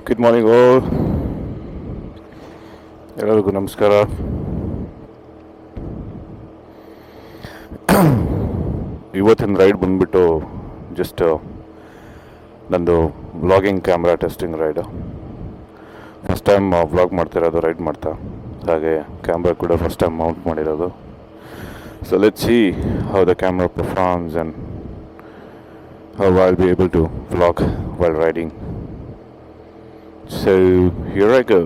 Good morning ಓಲ್, ಎಲ್ಲರಿಗೂ ನಮಸ್ಕಾರ. ಇವತ್ತಿನ ರೈಡ್ ಬಂದುಬಿಟ್ಟು ಜಸ್ಟ್ ನಂದು vlogging camera testing raid. First time vlog ಮಾಡ್ತಿರೋದು ರೈಡ್ ಮಾಡ್ತಾ, ಹಾಗೆ ಕ್ಯಾಮ್ರಾ ಕೂಡ ಫಸ್ಟ್ ಟೈಮ್ ಮೌಂಟ್ ಮಾಡಿರೋದು. So let's see how the camera performs and how I'll be able to vlog while riding. So here I go.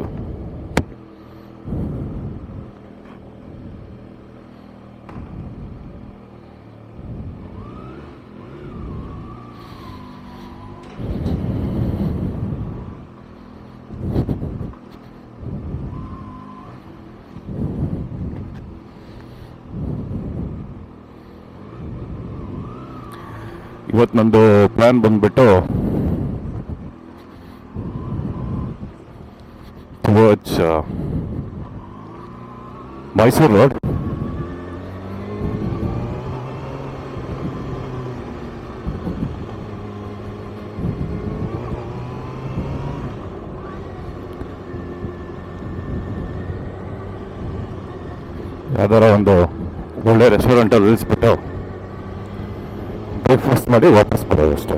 ಇವತ್ತು ನಂದು plan ಬಂದುಬಿಟ್ಟು towards Mysuru road. ಯಾವ್ದಾರ ಒಂದು ಒಳ್ಳೆ ರೆಸ್ಟೋರೆಂಟಲ್ಲಿ ಇಳಿಸ್ಬಿಟ್ಟು ಬ್ರೇಕ್ಫಾಸ್ಟ್ ಮಾಡಿ ವಾಪಸ್ ಬರೋದು ಅಷ್ಟೇ.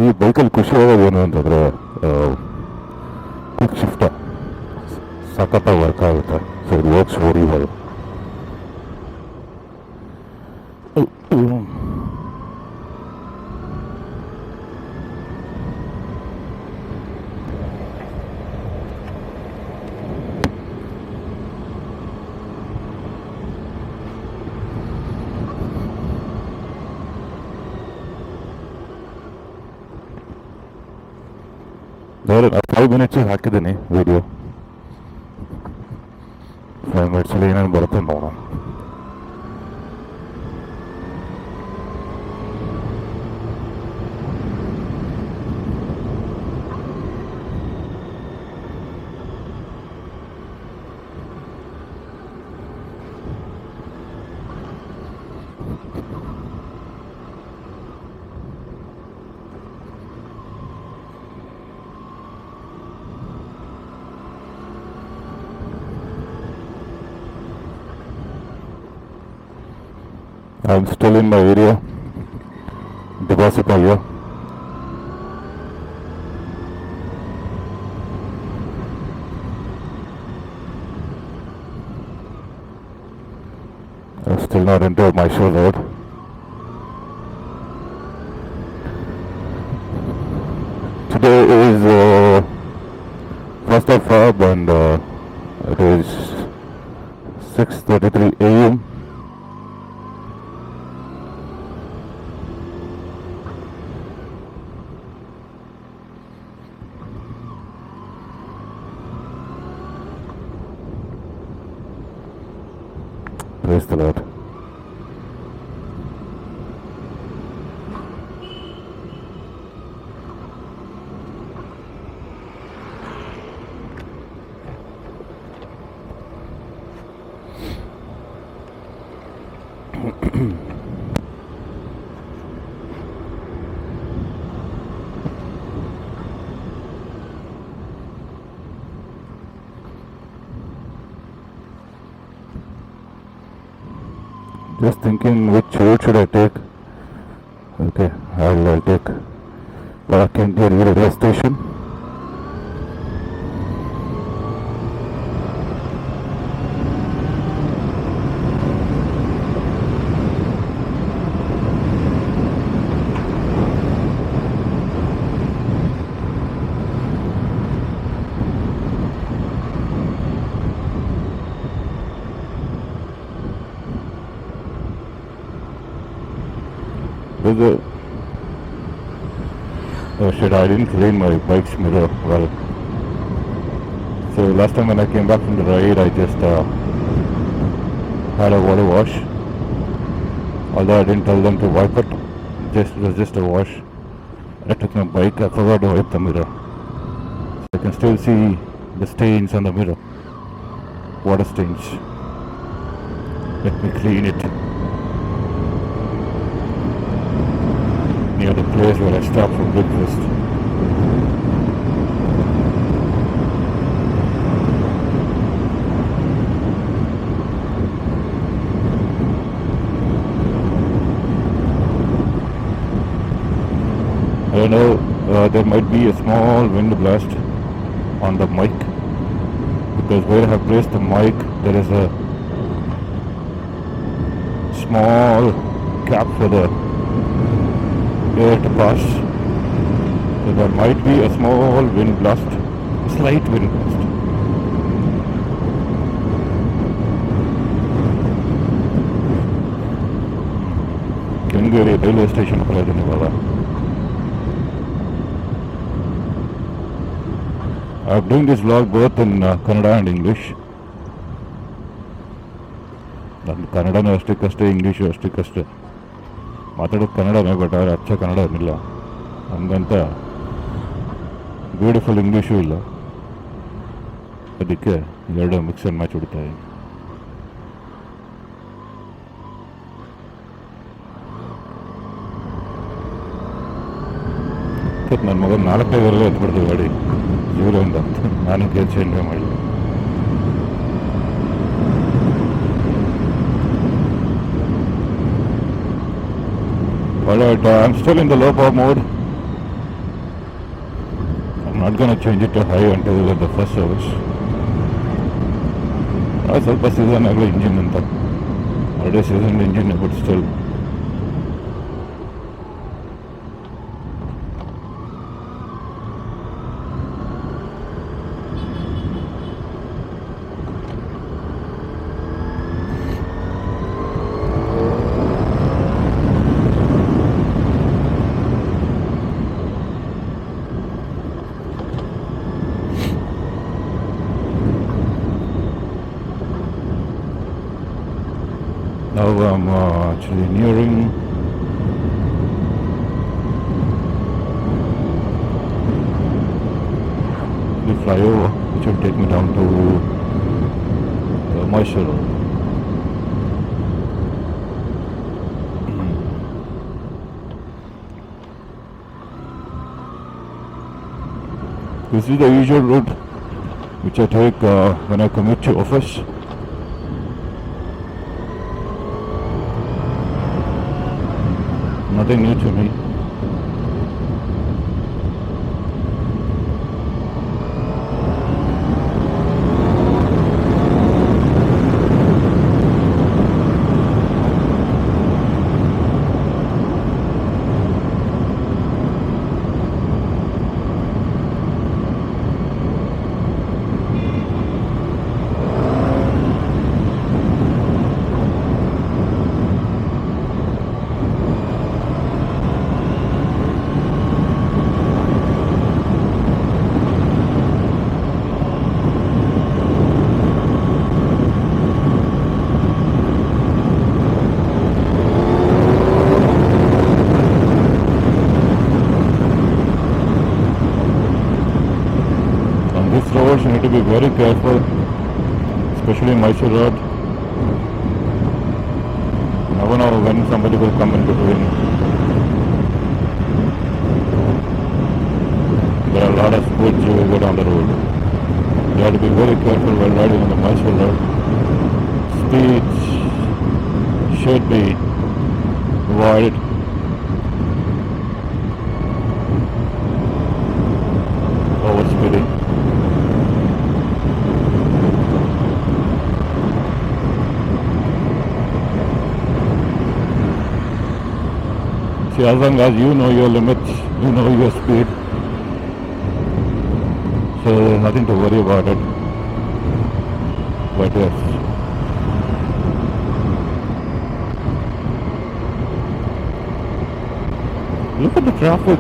ಈ ಬೈಕಲ್ಲಿ ಖುಷಿ ಆಗೋದು ಏನು ಅಂತಂದರೆ ಕ್ವಿಕ್ ಶಿಫ್ಟ್ ಸಖತ್ತಾಗಿ ವರ್ಕ್ ಆಗುತ್ತೆ. ಸೊ ಇದು ವರ್ಕ್ಸ್ ವೆರಿ ವೆಲ್. ನೋಡಿ 5 ಮಿನಿಟ್ಸಿಗೆ ಹಾಕಿದ್ದೀನಿ ವಿಡಿಯೋ. 5 ಮಿನಿಟ್ಸಲ್ಲಿ ಏನೇನು ಬರುತ್ತೆ ನೋಡೋಣ. I'm still in my area, deposit area. I'm still not into Mysore road. Today is 1st of Feb and it is 6:33 a.m. Praise the Lord. Just thinking which route should I take. Okay, I'll take Kawasaki railway station. Oh shit, I didn't clean my bike's mirror well. So last time when I came back from the ride, I just had a water wash. Although I didn't tell them to wipe it, it was just a wash. I took my bike, I forgot to wipe the mirror. So I can still see the stains on the mirror, water stains. Let me clean it near the place where I stopped for breakfast. I know there might be a small wind blast on the mic because where I have placed the mic there is a small gap for the air to pass, so there might be a small wind blast, a slight wind blast. Kengari railway station ಹತ್ರ ಇದ್ದೀನಿ ಇವಾಗ. I'm doing this vlog both in Kannada and English. ನನ್ನ ಕನ್ನಡನೂ ಅಷ್ಟಕ್ಕಷ್ಟೇ, English ಅಷ್ಟಕ್ಕಷ್ಟೇ. ಮಾತಾಡೋದು ಕನ್ನಡನೇ, but ಆದರೆ ಅಚ್ಚ ಕನ್ನಡ ಏನಿಲ್ಲ, ಹಂಗಂತ ಬ್ಯೂಟಿಫುಲ್ ಇಂಗ್ಲೀಷು ಇಲ್ಲ. ಅದಕ್ಕೆ ಎರಡು ಮಿಕ್ಸ್ ಆ್ಯಂಡ್ ಮ್ಯಾಚ್ ಹೊಡಿತಾ ಇದ್ದೀನಿ. ನನ್ನ ಮಗ 4-5 ಎತ್ಬಿಡ್ತೀವಿ ಗಾಡಿ ಜೀವನದಿಂದ ಅಂತ ನಾನು ಕೆಲಸ ಎಂಜಾಯ್ ಮಾಡಲಿ. Alright, I'm still in the low power mode. I'm not going to change it to high until the first service. ಸ್ವಲ್ಪ ಸೀಸನ್ ಆಗಲಿ ಇಂಜಿನ್ ಅಂತ, already season engine, but still now I'm actually nearing the flyover which will take me down to Mysore. This is the usual route which I take when I commute to office. Nothing new to me. Roads you need to be very careful, especially Mysore Road. You never know when somebody will come in between. There are a lot of speeds you will get on the road. You have to be very careful while riding on the Mysore Road. Speeds should be avoided. Overspeeding. See, as long as you know your limits, you know your speed, so there's nothing to worry about it. But yes, look at the traffic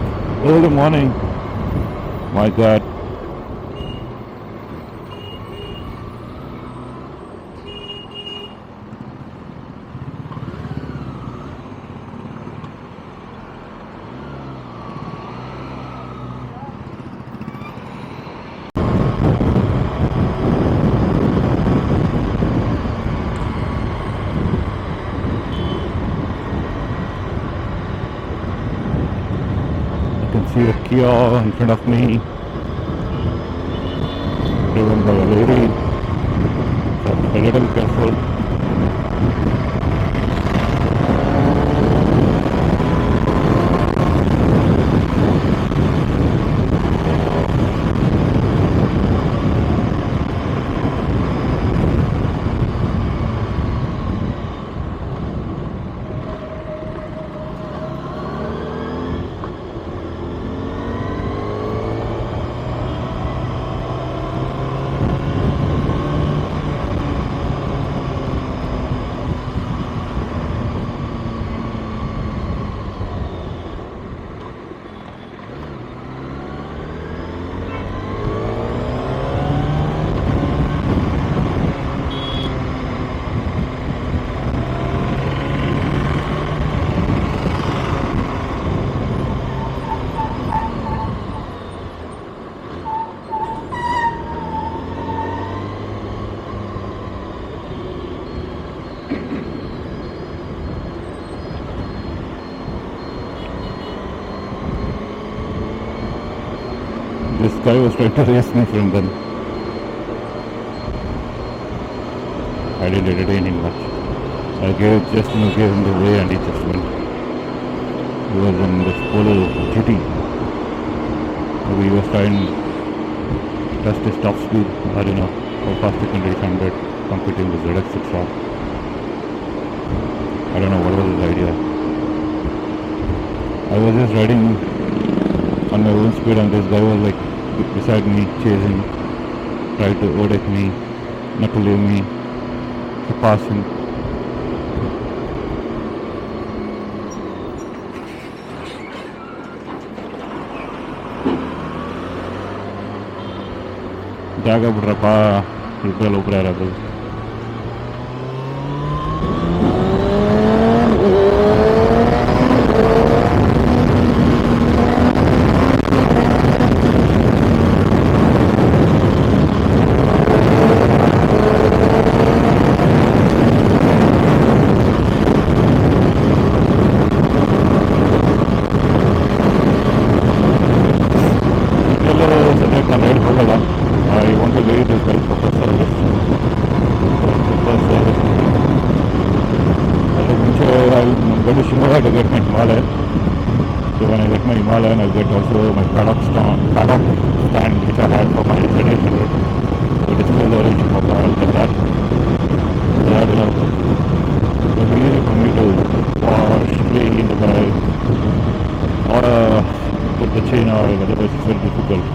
early morning. My God. Kia in front of me, driven by a lady, so be a little careful. This guy was trying to race me from then. I didn't entertain him much. I gave him the way and he just went. He was in this Polo GT. He was trying to test his top speed. I don't know how fast he can reach 100 competing with Zx6r. I don't know what was his idea. I was just riding on my own speed and this guy was like beside me, chasing, tried to overtake me, not to leave me, to pass him. ಜಾಗ ಬಿಡ್ರಪ್ಪ, ಇಬ್ಬರಲ್ಲಿ ಒಬ್ಬರೇ ಯಾರಾದ್ರು. I want to leave this guy for first service. I'm going to Shimoga to get my Himalayan. So when I get my Himalayan, I'll get also my paddock stand which I had for my Zx6r. So display the orange Shimoga, I'll get that. So that is also easy for me to wash, clean the bike, or put the chain oil, otherwise it's very difficult.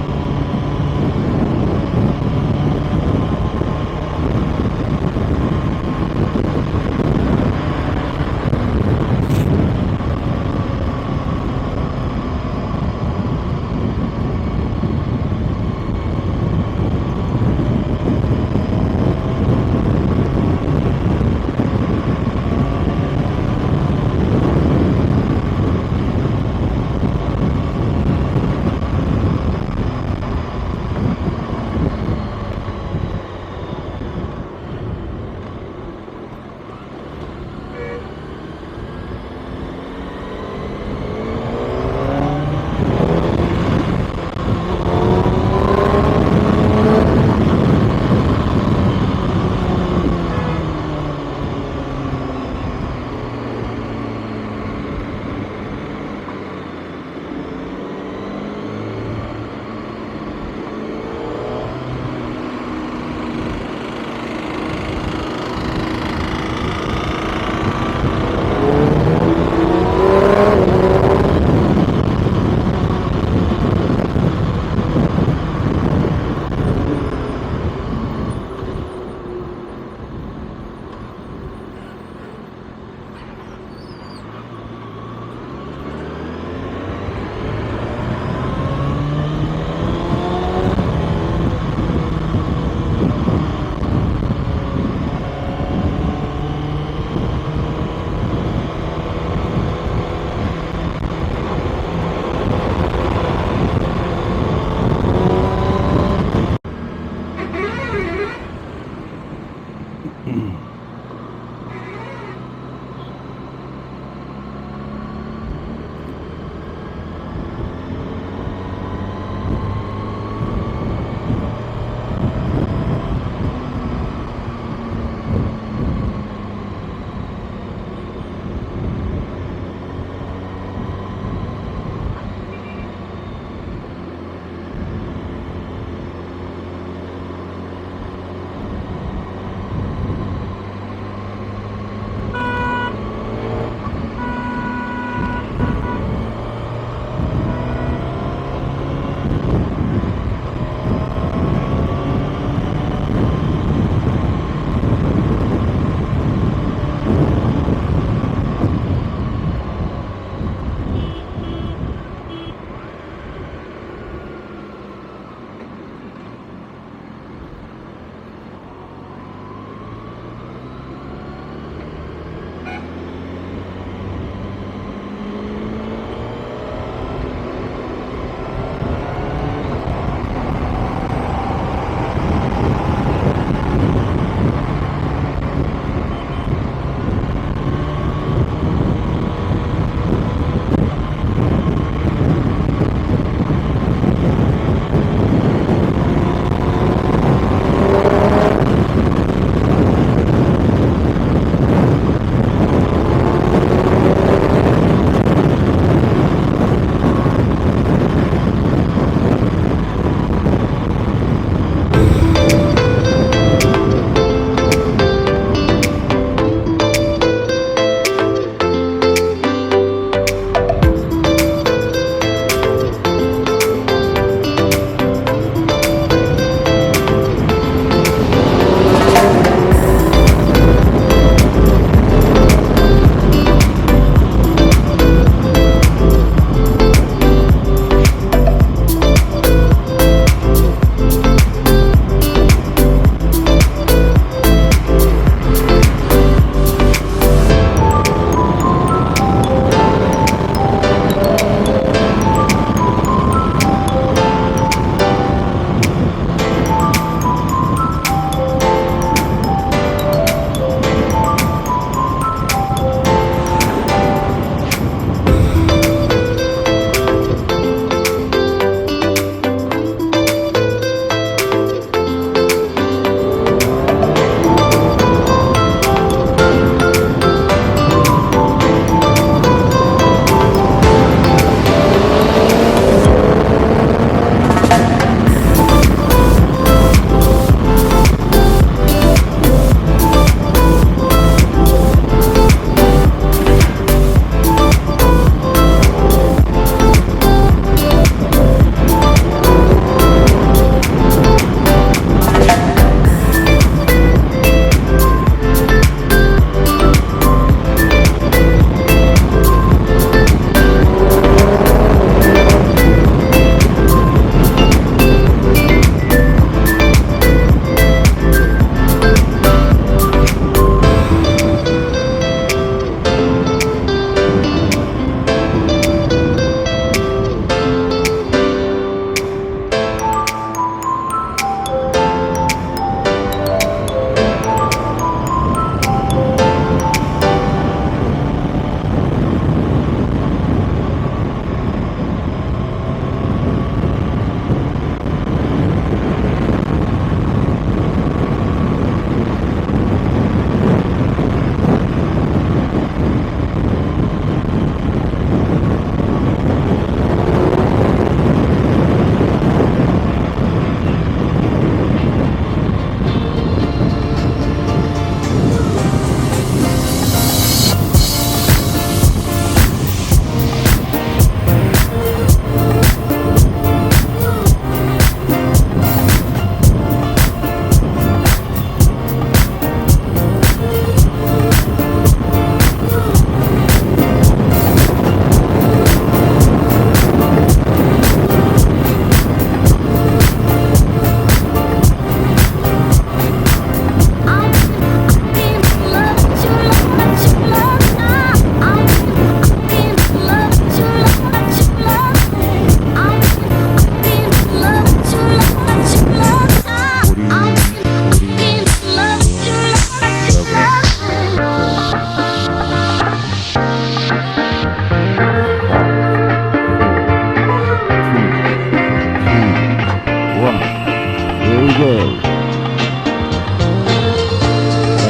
There we go. I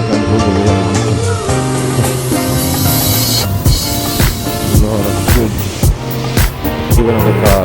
can go the way I want to. A lot of kids, even on the car.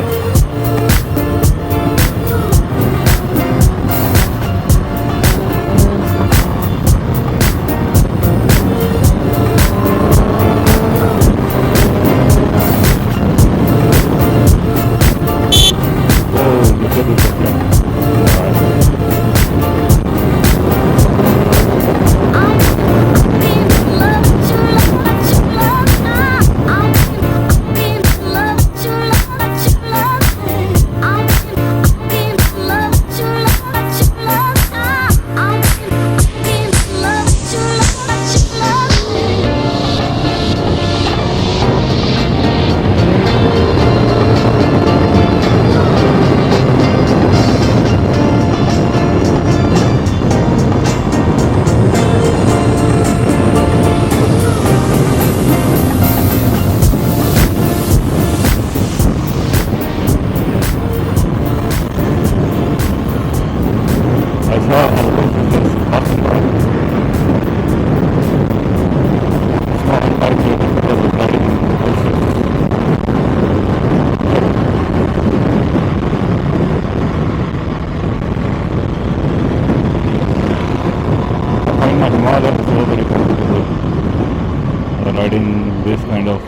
Riding this kind of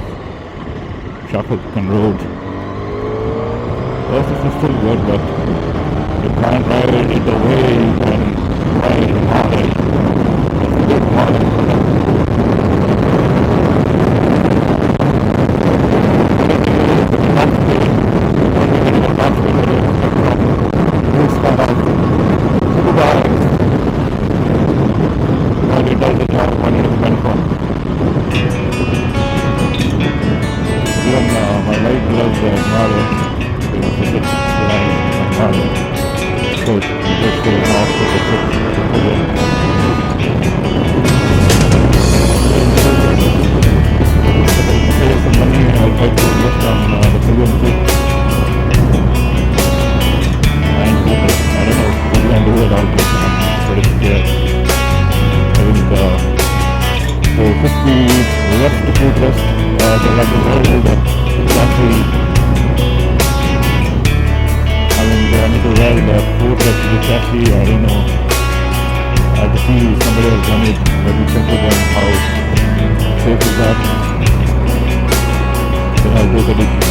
Shackleton road. Yes, this is still good, but you can't ride it the way you can ride a model. It's a good model. But it does the job when it is meant for. Even my wife loves model. It was a good model. So just going off with the pay some money and I'll try to invest on the Pilgrim trip. And I don't know if we're going to do it all, but I'm pretty scared. I think 450 left to food rest. They like a very good battery. I mean, I need to ride the food rest to the chassis. I don't know. I have to see if somebody has done it. Maybe check with them how safe is that. Then I'll do the decision.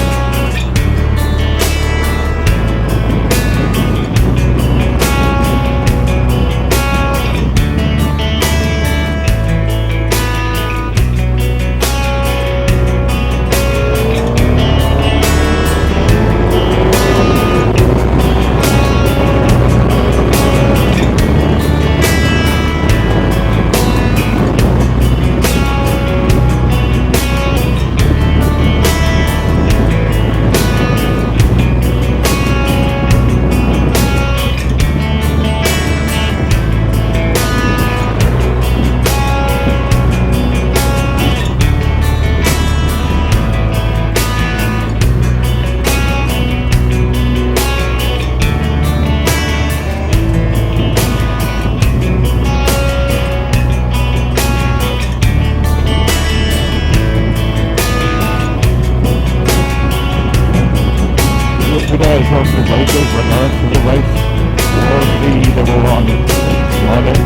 I saw some vehicles, but not to the right. All three that were on model.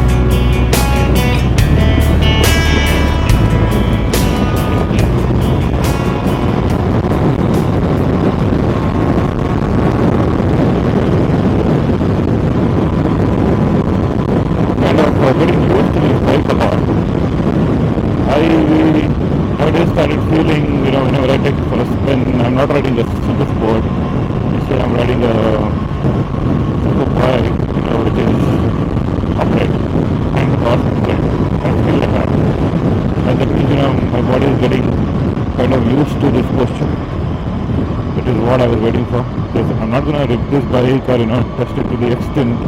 Kind of getting used to this bike a lot. I just started feeling, whenever I take it for a spin, I'm not riding a super sport. Instead I'm riding a super bike, which is upright and upright. I feel like that. And that means, my body is getting kind of used to this posture. That is what I was waiting for. Because I'm not going to rip this bike or, test it to the extent